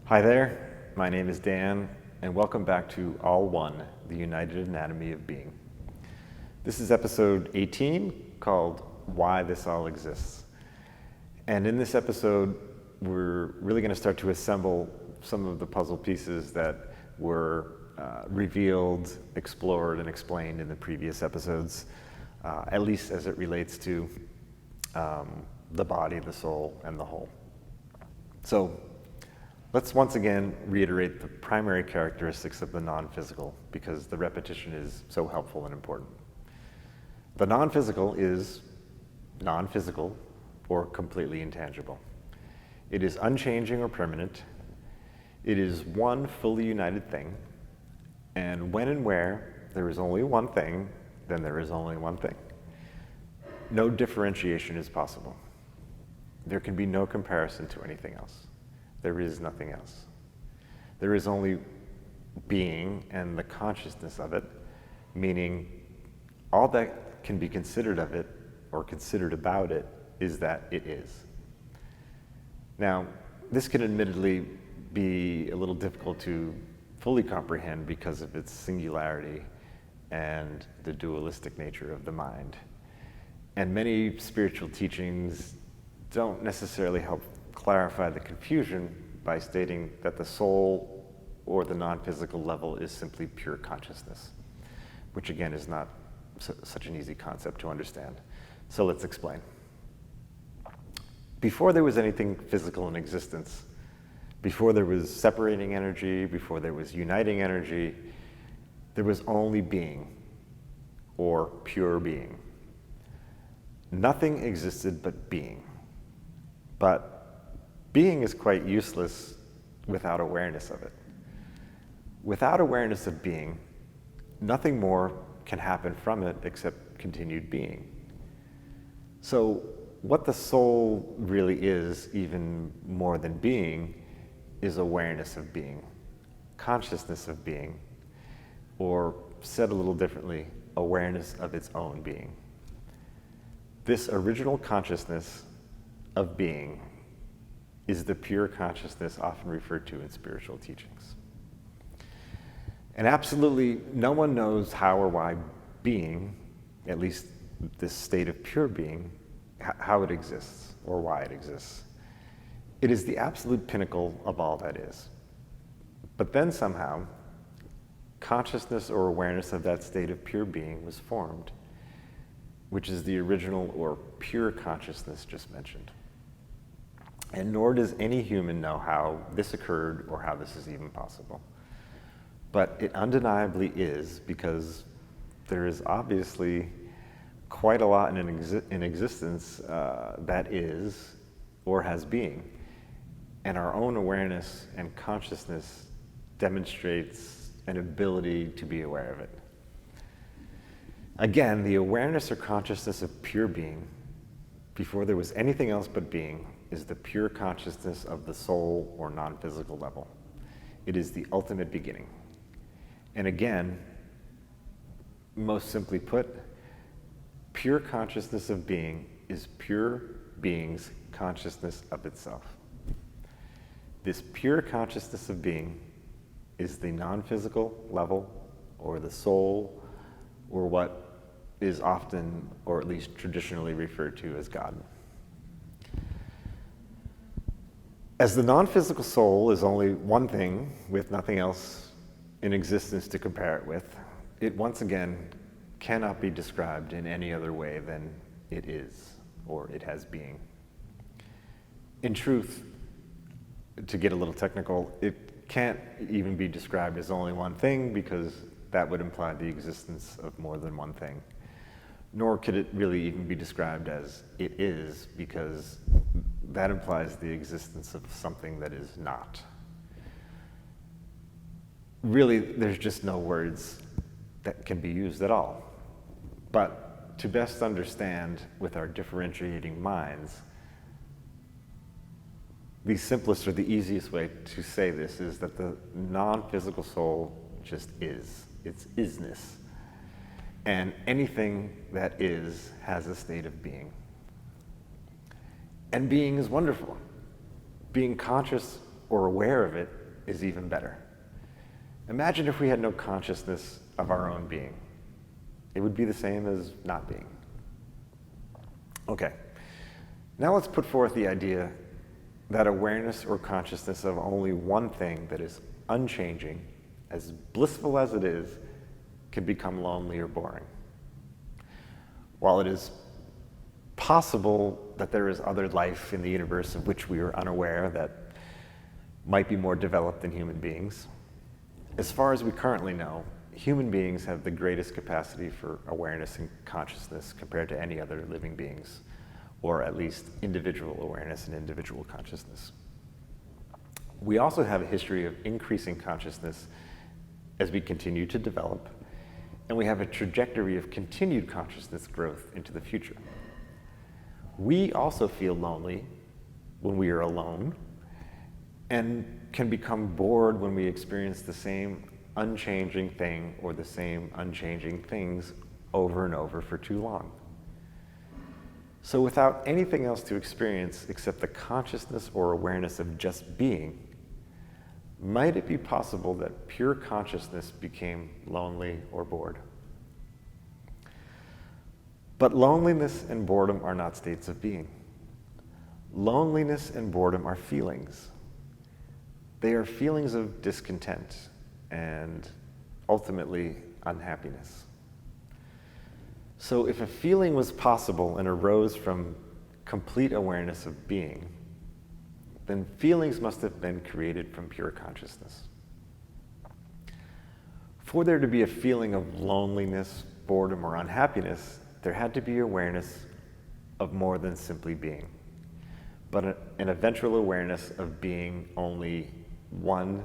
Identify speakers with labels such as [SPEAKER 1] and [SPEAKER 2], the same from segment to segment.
[SPEAKER 1] Hi there, my name is Dan, and welcome back to All One, the United Anatomy of Being. This is episode 18 called Why This All Exists. And in this episode, we're really going to start to assemble some of the puzzle pieces that were revealed, explored, and explained in the previous episodes, at least as it relates to the body, the soul, and the whole. So let's once again reiterate the primary characteristics of the non-physical, because the repetition is so helpful and important. The non-physical is non-physical or completely intangible. It is unchanging or permanent. It is one fully united thing. And when and where there is only one thing, then there is only one thing. No differentiation is possible. There can be no comparison to anything else. There is nothing else. There is only being and the consciousness of it, meaning all that can be considered of it or considered about it is that it is. Now, this can admittedly be a little difficult to fully comprehend because of its singularity and the dualistic nature of the mind. And many spiritual teachings don't necessarily help clarify the confusion by stating that the soul or the non-physical level is simply pure consciousness, which again is not such an easy concept to understand. So let's explain. Before there was anything physical in existence, before there was separating energy, before there was uniting energy, there was only being, or pure being. Nothing existed but being. But being is quite useless without awareness of it. Without awareness of being, nothing more can happen from it except continued being. So what the soul really is, even more than being, is awareness of being, consciousness of being, or said a little differently, awareness of its own being. This original consciousness of being is the pure consciousness often referred to in spiritual teachings. And absolutely no one knows how or why being, at least this state of pure being, how it exists or why it exists. It is the absolute pinnacle of all that is. But then somehow, consciousness or awareness of that state of pure being was formed, which is the original or pure consciousness just mentioned. And nor does any human know how this occurred or how this is even possible. But it undeniably is, because there is obviously quite a lot in existence that is or has being. And our own awareness and consciousness demonstrates an ability to be aware of it. Again, the awareness or consciousness of pure being, before there was anything else but being, is the pure consciousness of the soul or non-physical level. It is the ultimate beginning. And again, most simply put, pure consciousness of being is pure being's consciousness of itself. This pure consciousness of being is the non-physical level, or the soul, or what is often, or at least traditionally referred to as God. As the non-physical soul is only one thing with nothing else in existence to compare it with, it once again cannot be described in any other way than it is, or it has being. In truth, to get a little technical, it can't even be described as only one thing, because that would imply the existence of more than one thing. Nor could it really even be described as it is, because that implies the existence of something that is not. Really, there's just no words that can be used at all. But to best understand with our differentiating minds, the simplest or the easiest way to say this is that the non-physical soul just is. It's isness. And anything that is has a state of being. And being is wonderful. Being conscious or aware of it is even better. Imagine if we had no consciousness of our own being. It would be the same as not being. Okay, now let's put forth the idea that awareness or consciousness of only one thing that is unchanging, as blissful as it is, can become lonely or boring. While it is possible that there is other life in the universe of which we are unaware that might be more developed than human beings, as far as we currently know, human beings have the greatest capacity for awareness and consciousness compared to any other living beings, or at least individual awareness and individual consciousness. We also have a history of increasing consciousness as we continue to develop, and we have a trajectory of continued consciousness growth into the future. We also feel lonely when we are alone, and can become bored when we experience the same unchanging thing or the same unchanging things over and over for too long. So without anything else to experience except the consciousness or awareness of just being, might it be possible that pure consciousness became lonely or bored? But loneliness and boredom are not states of being. Loneliness and boredom are feelings. They are feelings of discontent and ultimately unhappiness. So if a feeling was possible and arose from complete awareness of being, then feelings must have been created from pure consciousness. For there to be a feeling of loneliness, boredom, or unhappiness, there had to be awareness of more than simply being, but an eventual awareness of being only one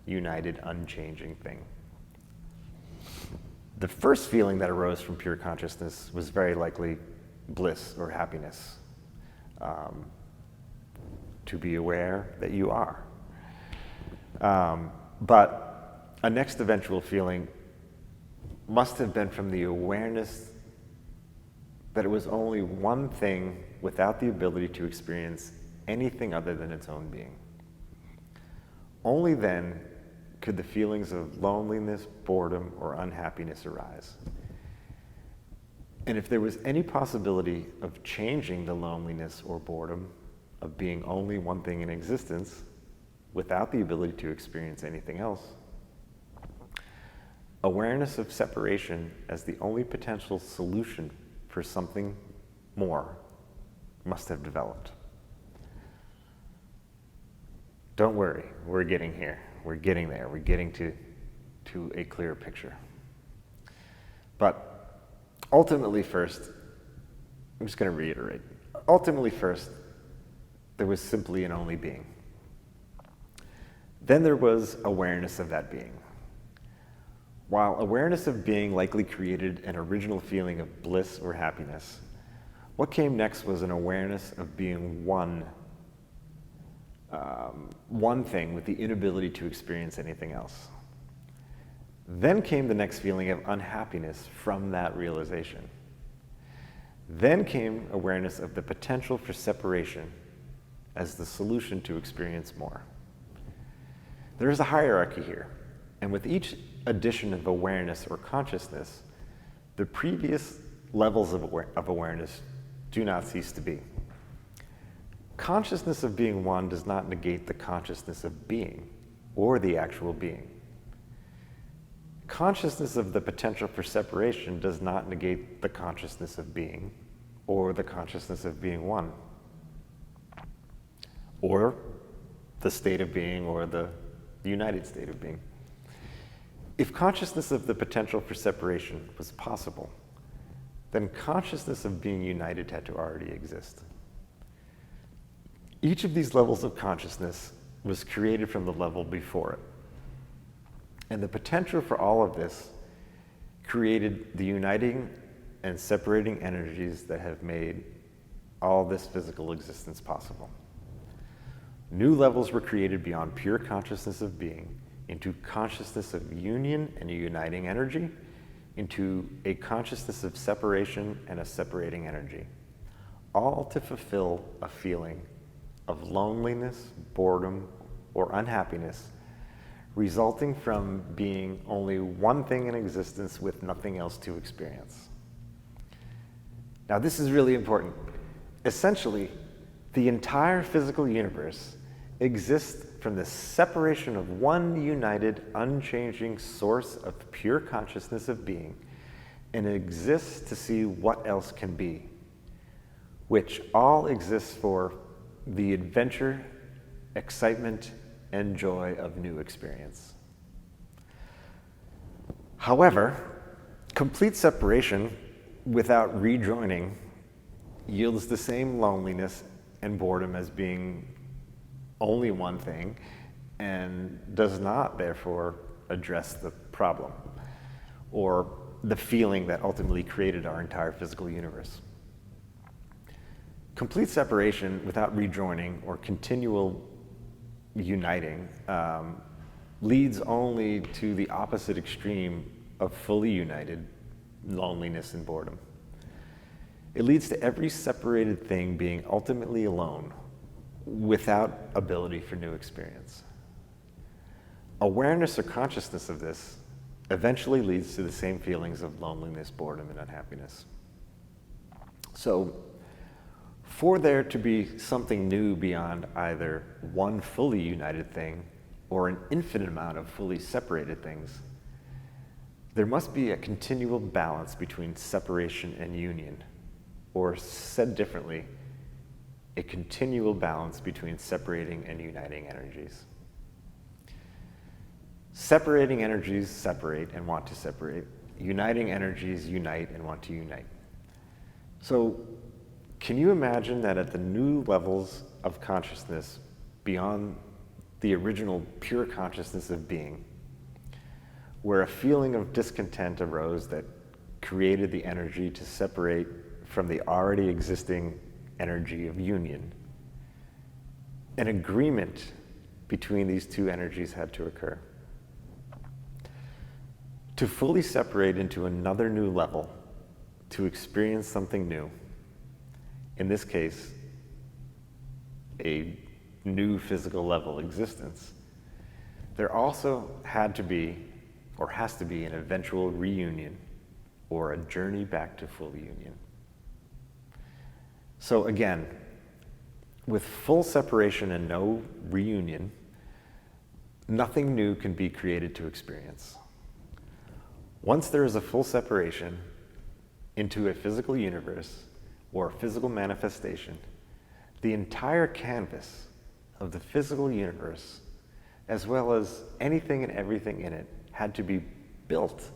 [SPEAKER 1] united, unchanging thing. The first feeling that arose from pure consciousness was very likely bliss or happiness, to be aware that you are. But a next eventual feeling must have been from the awareness that it was only one thing without the ability to experience anything other than its own being. Only then could the feelings of loneliness, boredom, or unhappiness arise. And if there was any possibility of changing the loneliness or boredom of being only one thing in existence without the ability to experience anything else, awareness of separation as the only potential solution for something more must have developed. Don't worry, we're getting here. We're getting there. We're getting to a clear picture. But ultimately first, I'm just going to reiterate. Ultimately first, there was simply and only being. Then there was awareness of that being. While awareness of being likely created an original feeling of bliss or happiness, what came next was an awareness of being one thing with the inability to experience anything else. Then came the next feeling of unhappiness from that realization. Then came awareness of the potential for separation as the solution to experience more. There is a hierarchy here, and with each addition of awareness or consciousness, the previous levels of awareness do not cease to be. Consciousness of being one does not negate the consciousness of being or the actual being. Consciousness of the potential for separation does not negate the consciousness of being or the consciousness of being one, or the state of being or the united state of being. If consciousness of the potential for separation was possible, then consciousness of being united had to already exist. Each of these levels of consciousness was created from the level before it. And the potential for all of this created the uniting and separating energies that have made all this physical existence possible. New levels were created beyond pure consciousness of being into consciousness of union and a uniting energy, into a consciousness of separation and a separating energy, all to fulfill a feeling of loneliness, boredom, or unhappiness, resulting from being only one thing in existence with nothing else to experience. Now, this is really important. Essentially, the entire physical universe exists from the separation of one united, unchanging source of pure consciousness of being, and it exists to see what else can be, which all exists for the adventure, excitement, and joy of new experience. However, complete separation without rejoining yields the same loneliness and boredom as being only one thing, and does not, therefore, address the problem or the feeling that ultimately created our entire physical universe. Complete separation without rejoining or continual uniting leads only to the opposite extreme of fully united loneliness and boredom. It leads to every separated thing being ultimately alone, without ability for new experience. Awareness or consciousness of this eventually leads to the same feelings of loneliness, boredom, and unhappiness. So, for there to be something new beyond either one fully united thing or an infinite amount of fully separated things, there must be a continual balance between separation and union, or said differently, a continual balance between separating and uniting energies. Separating energies separate and want to separate. Uniting energies unite and want to unite. So, can you imagine that at the new levels of consciousness, beyond the original pure consciousness of being, where a feeling of discontent arose that created the energy to separate from the already existing energy of union, an agreement between these two energies had to occur. To fully separate into another new level, to experience something new, in this case, a new physical level existence, there also had to be, or has to be, an eventual reunion or a journey back to full union. So again, with full separation and no reunion, nothing new can be created to experience. Once there is a full separation into a physical universe or a physical manifestation, the entire canvas of the physical universe, as well as anything and everything in it, had to be built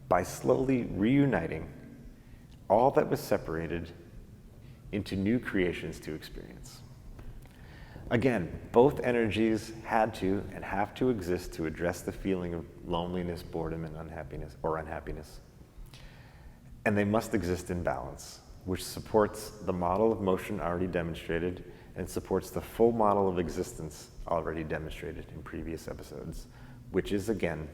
[SPEAKER 1] by slowly reuniting all that was separated into new creations to experience. Again, both energies had to and have to exist to address the feeling of loneliness, boredom, and unhappiness. And they must exist in balance, which supports the model of motion already demonstrated and supports the full model of existence already demonstrated in previous episodes, which is, again,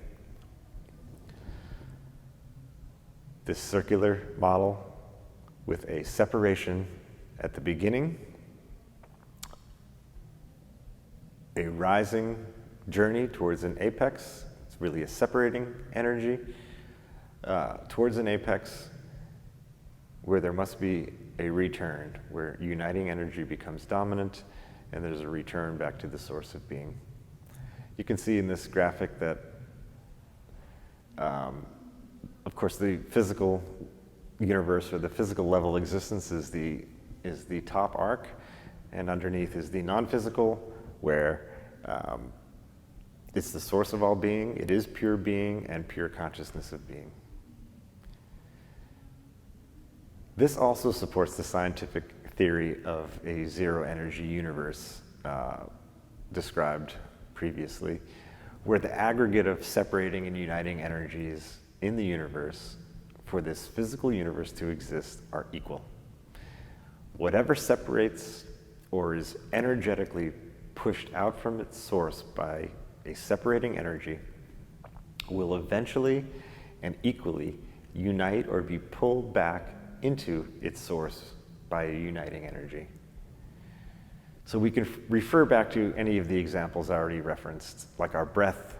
[SPEAKER 1] this circular model with a separation at the beginning, a rising journey towards an apex. It's really a separating energy towards an apex where there must be a return, where uniting energy becomes dominant and there's a return back to the source of being. You can see in this graphic that, of course, the physical universe or the physical level existence is the top arc, and underneath is the non-physical, where it's the source of all being, it is pure being and pure consciousness of being. This also supports the scientific theory of a zero-energy universe described previously, where the aggregate of separating and uniting energies in the universe for this physical universe to exist are equal. Whatever separates or is energetically pushed out from its source by a separating energy will eventually and equally unite or be pulled back into its source by a uniting energy. So we can refer back to any of the examples I already referenced, like our breath,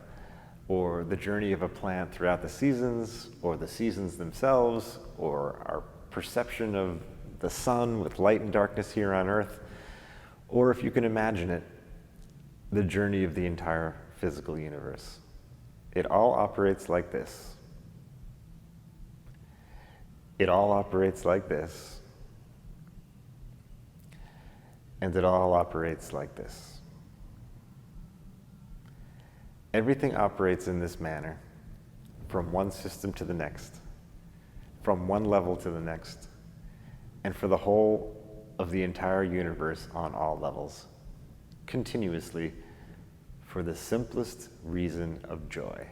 [SPEAKER 1] or the journey of a plant throughout the seasons, or the seasons themselves, or our perception of the sun with light and darkness here on Earth, or if you can imagine it, the journey of the entire physical universe. It all operates like this. It all operates like this. And it all operates like this. Everything operates in this manner, from one system to the next, from one level to the next, and for the whole of the entire universe on all levels, continuously, for the simplest reason of joy,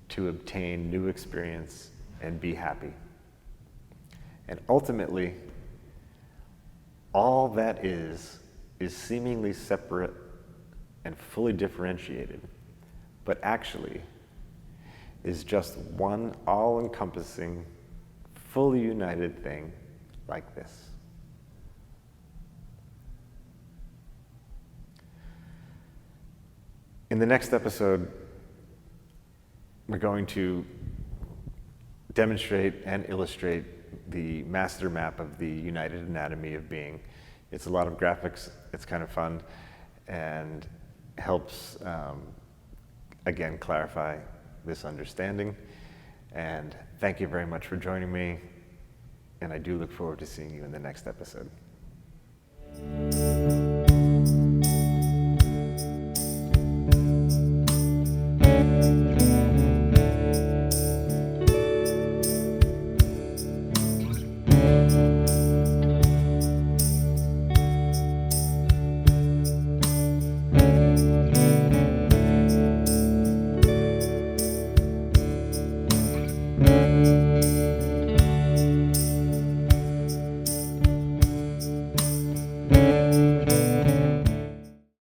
[SPEAKER 1] to obtain new experience and be happy. And ultimately, all that is seemingly separate and fully differentiated, but actually is just one all-encompassing, fully united thing like this. In the next episode, we're going to demonstrate and illustrate the master map of the United Anatomy of Being. It's a lot of graphics, it's kind of fun, and helps, again, clarify this understanding. And thank you very much for joining me, and I do look forward to seeing you in the next episode.